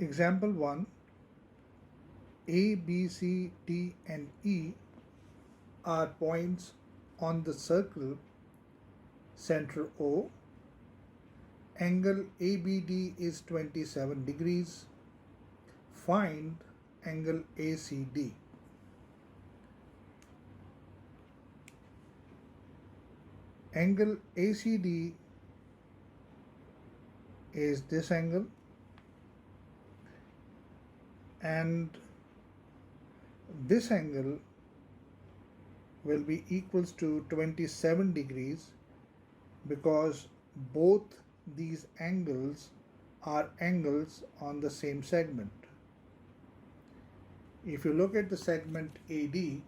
Example 1, A, B, C, D and E are points on the circle center O. Angle ABD is 27 degrees. Find angle ACD. Angle ACD is this angle, and this angle will be equals to 27 degrees because both these angles are angles on the same segment. If you look at the segment AD,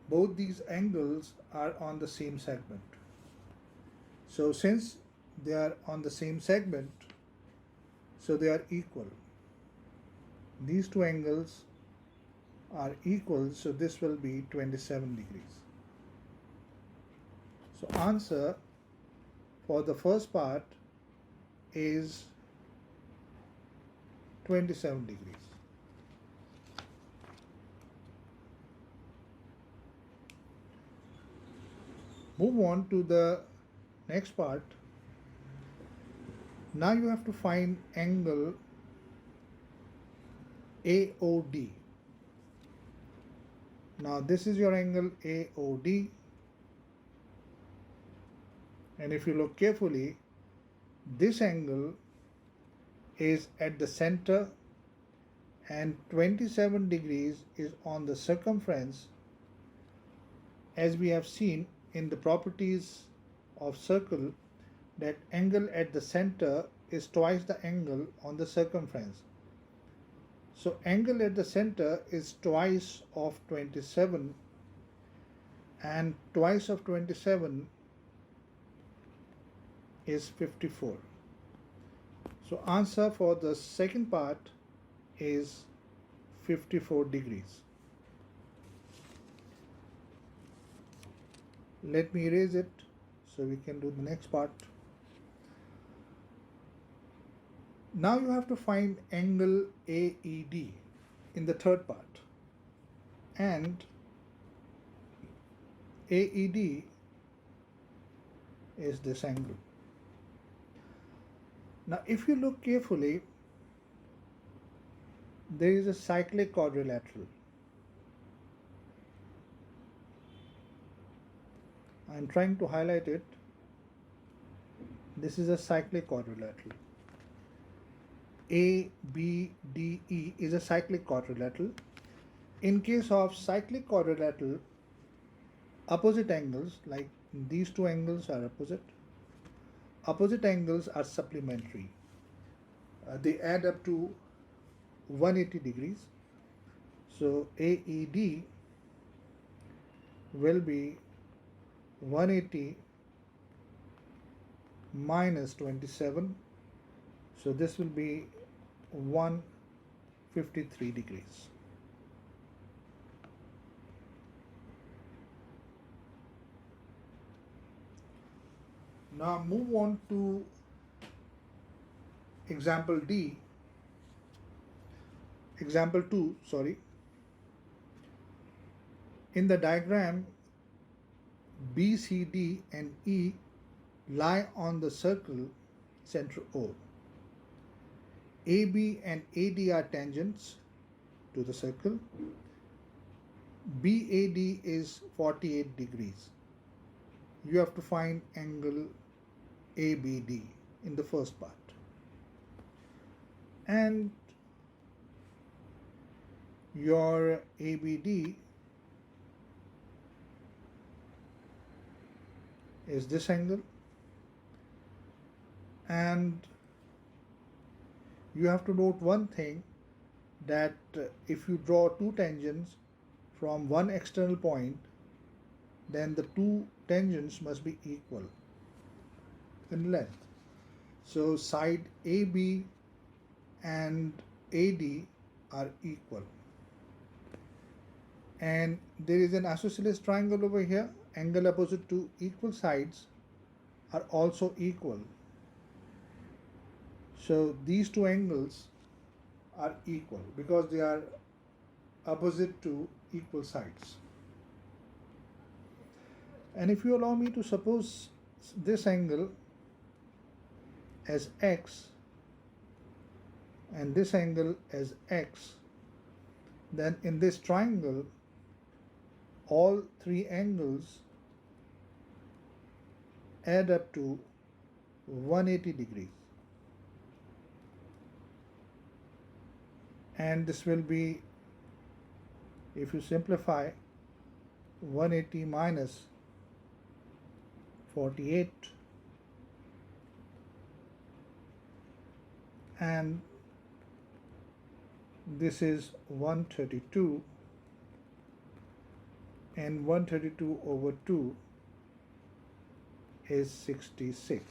both these angles are on the same segment. So since they are on the same segment, so they are equal. These two angles are equal, so this will be 27 degrees. So answer for the first part is 27 degrees. Move on to the next part. Now you have to find angle AOD. Now this is your angle AOD, and if you look carefully, this angle is at the center and 27 degrees is on the circumference, as we have seen in the properties of circle that angle at the center is twice the angle on the circumference. So angle at the center is twice of 27, and twice of 27 is 54. So answer for the second part is 54 degrees. Let me erase it so we can do the next part. Now you have to find angle AED in the third part, and AED is this angle. Now if you look carefully, there is a cyclic quadrilateral. I am trying to highlight it. This is a cyclic quadrilateral. ABDE is a cyclic quadrilateral. In case of cyclic quadrilateral, opposite angles, like these two angles are opposite. Opposite angles are supplementary. They add up to 180 degrees. So AED will be 180 minus 27. So this will be 153 degrees. Now move on to example 2, sorry. In the diagram, B, C, D and E lie on the circle center O. AB and AD are tangents to the circle. BAD is 48 degrees. You have to find angle ABD in the first part. And your ABD is this angle, and you have to note one thing, that if you draw two tangents from one external point, then the two tangents must be equal in length. So side AB and AD are equal, and there is an isosceles triangle over here. Angle opposite to equal sides are also equal. So these two angles are equal because they are opposite to equal sides. And if you allow me to suppose this angle as x and this angle as x, then in this triangle all three angles add up to 180 degrees. And this will be, if you simplify, 180 minus 48, and this is 132, and 132 over 2 is 66.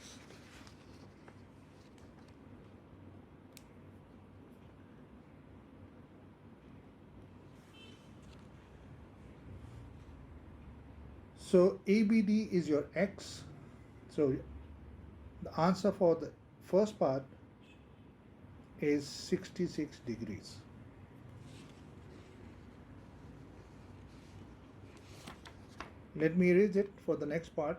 So ABD is your x. So the answer for the first part is 66 degrees. Let me erase it for the next part.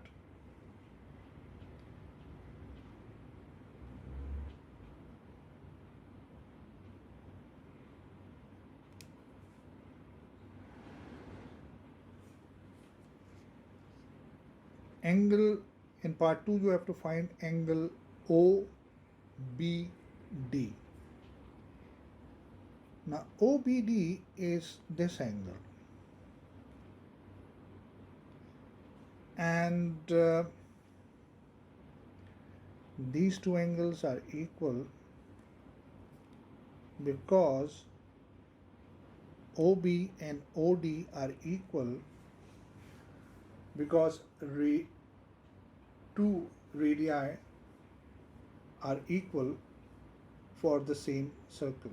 Angle, in part 2 you have to find angle OBD. Now OBD is this angle, and these two angles are equal because OB and OD are equal because two radii are equal for the same circle.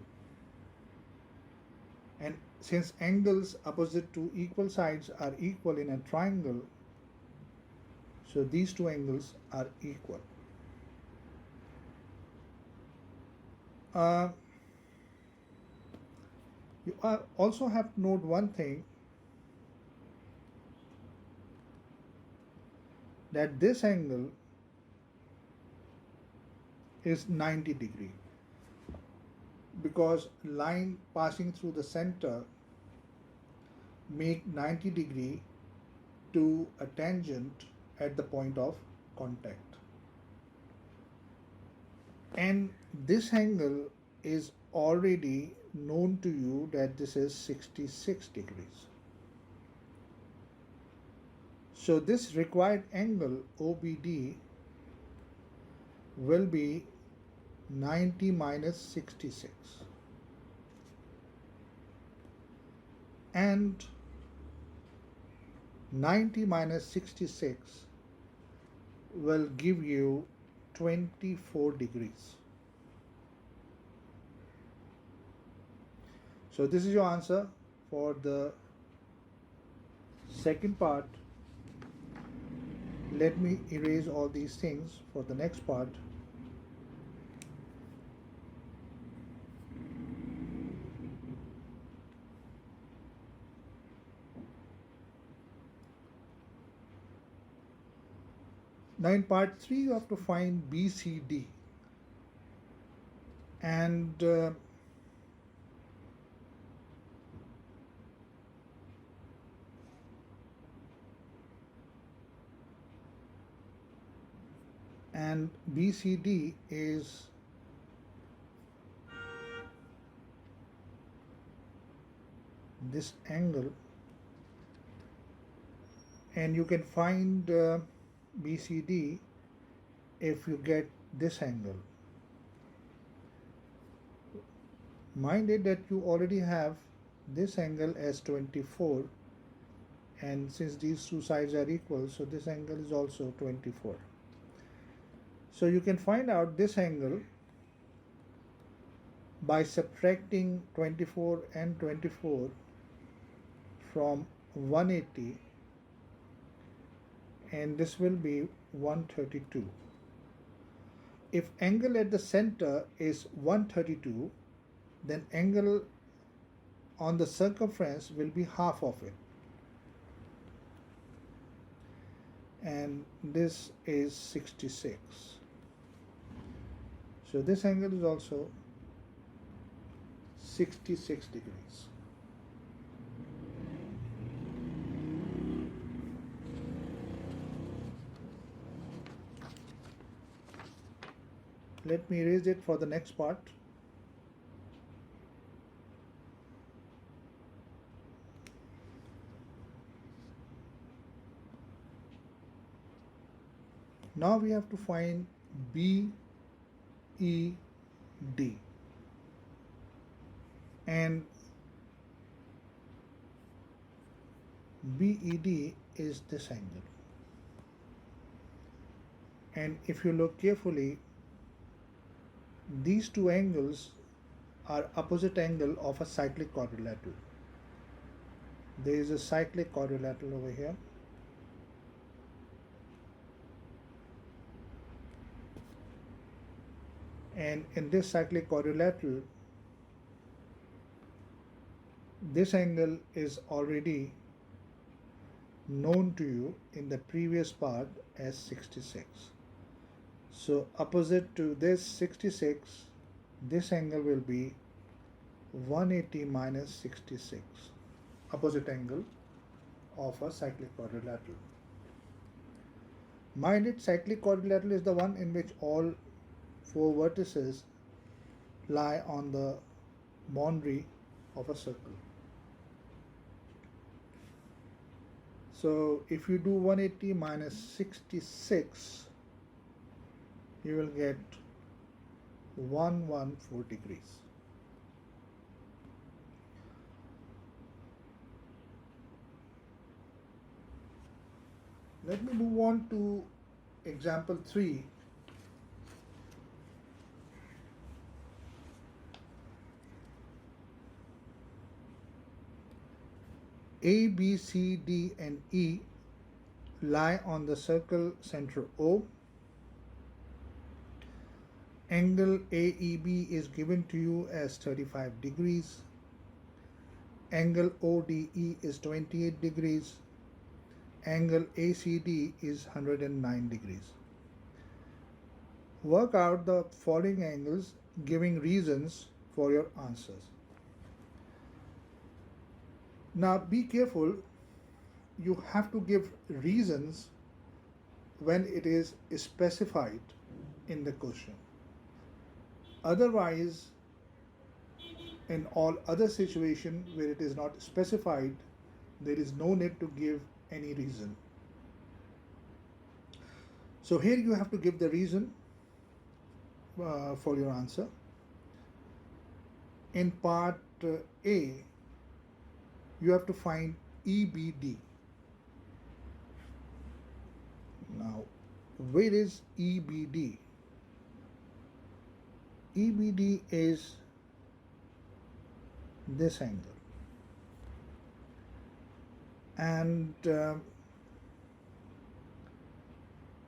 And since angles opposite to equal sides are equal in a triangle, so these two angles are equal. You also have to note one thing, that this angle is 90 degree because line passing through the center make 90 degree to a tangent at the point of contact. And this angle is already known to you that this is 66 degrees. So this required angle OBD will be 90 minus 66. And 90 minus 66 will give you 24 degrees. So this is your answer for the second part. Let me erase all these things for the next part. Now in part 3 you have to find BCD, and BCD is this angle, and you can find BCD if you get this angle. Mind it that you already have this angle as 24, and since these two sides are equal, so this angle is also 24. So you can find out this angle by subtracting 24 and 24 from 180, and this will be 132. If angle at the center is 132, then angle on the circumference will be half of it, and this is 66. So this angle is also 66 degrees. Let me erase it for the next part. Now we have to find BED, and BED is this angle. And if you look carefully, these two angles are opposite angle of a cyclic quadrilateral. There is a cyclic quadrilateral over here. And in this cyclic quadrilateral, this angle is already known to you in the previous part as 66. So opposite to this 66, this angle will be 180 minus 66, opposite angle of a cyclic quadrilateral. Mind it, cyclic quadrilateral is the one in which all four vertices lie on the boundary of a circle. So if you do 180 minus 66, you will get 114 degrees. Let me move on to example 3. A, B, C, D, and E lie on the circle center O. Angle AEB is given to you as 35 degrees. Angle ODE is 28 degrees. Angle ACD is 109 degrees. Work out the following angles, giving reasons for your answers. Now be careful, you have to give reasons when it is specified in the question. Otherwise, in all other situations where it is not specified, there is no need to give any reason. So here you have to give the reason for your answer. In part A, you have to find EBD. Now, where is EBD? EBD is this angle. And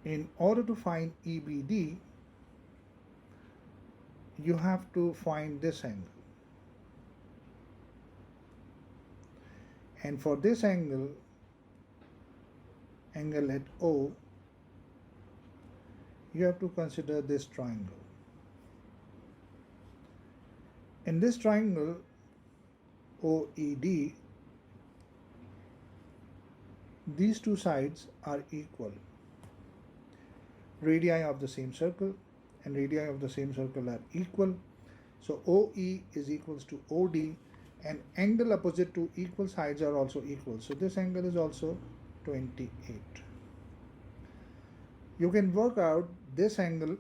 in order to find EBD, you have to find this angle. And for this angle at O, you have to consider this triangle. In this triangle, OED, these two sides are equal. Radii of the same circle and radii of the same circle are equal. So OE is equals to OD, and angle opposite to equal sides are also equal. So this angle is also 28. You can work out this angle,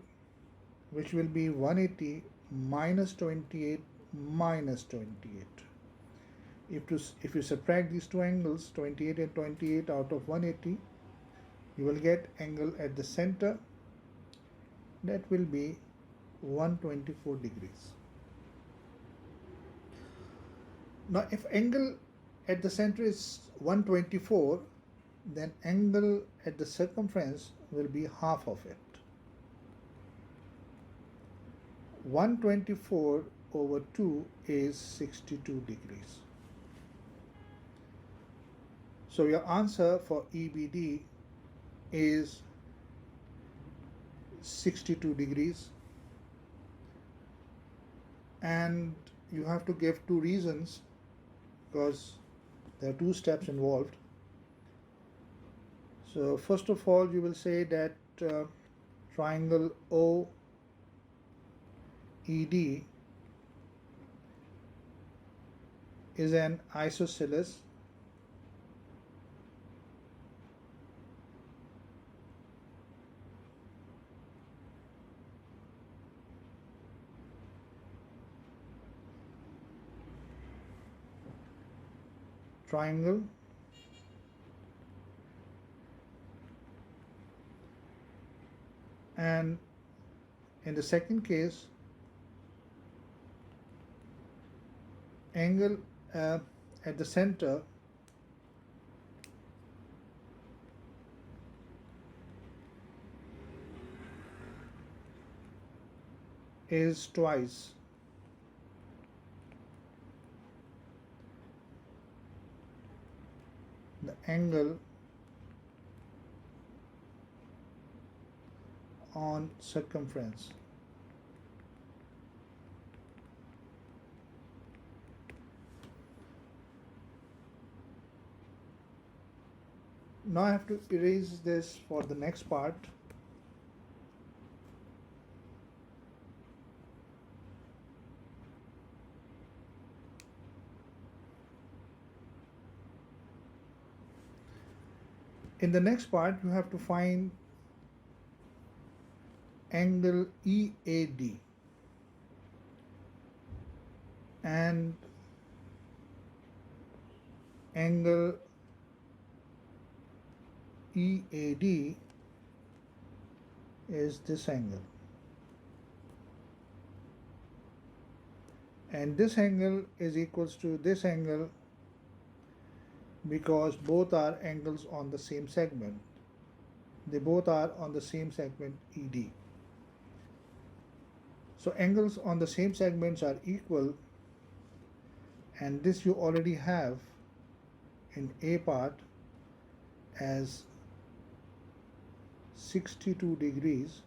which will be 180 minus 28 minus 28. If you subtract these two angles, 28 and 28 out of 180, you will get angle at the center, that will be 124 degrees. Now if angle at the center is 124, then angle at the circumference will be half of it. 124 over 2 is 62 degrees. So your answer for EBD is 62 degrees, and you have to give two reasons because there are two steps involved. So first of all, you will say that triangle OED is an isosceles triangle, and in the second case, angle at the center is twice the angle on circumference. Now I have to erase this for the next part. In the next part, you have to find angle EAD, and angle EAD is this angle, and this angle is equals to this angle because both are angles on the same segment. They both are on the same segment ED. So angles on the same segments are equal, and this you already have in A part as 62 degrees.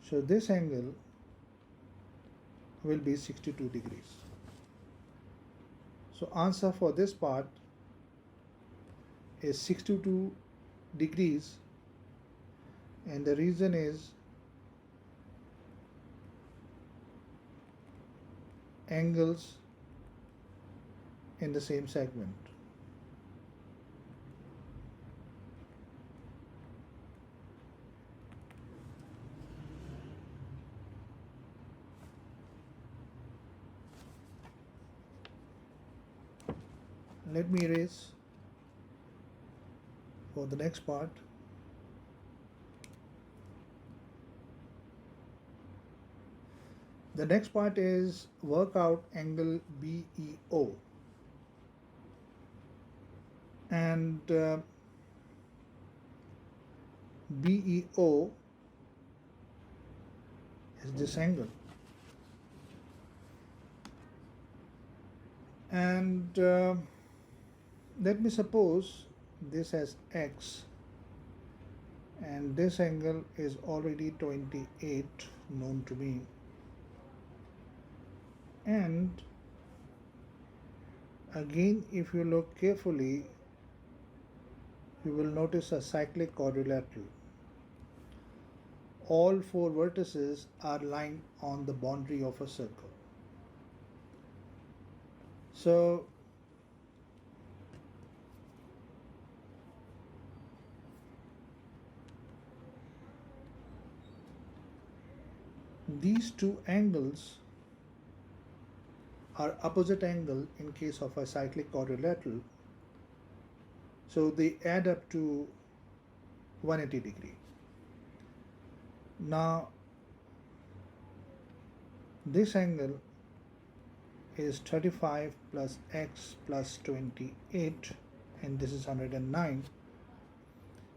So this angle will be 62 degrees. So answer for this part is 62 degrees, and the reason is angles in the same segment. Let me erase for the next part. The next part is work out angle BEO, and BEO is this angle, and let me suppose this as X, and this angle is already 28 known to me, and again if you look carefully you will notice a cyclic quadrilateral. All four vertices are lying on the boundary of a circle. So these two angles are opposite angle in case of a cyclic quadrilateral, so they add up to 180 degree. Now this angle is 35 plus x plus 28, and this is 109.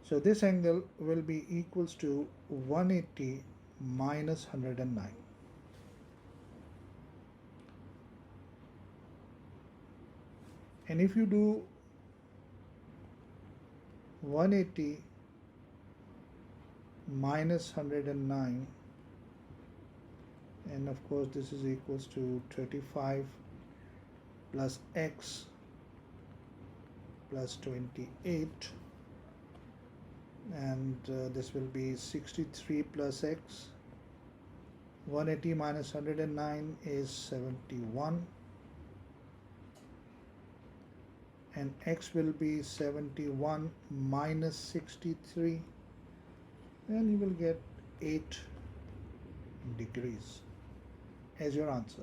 So this angle will be equals to 180 minus 109. And if you do 180 minus 109, and of course this is equals to 35 plus x plus 28, and this will be 63 plus x. 180 minus 109 is 71, and x will be 71 minus 63, and you will get 8 degrees as your answer.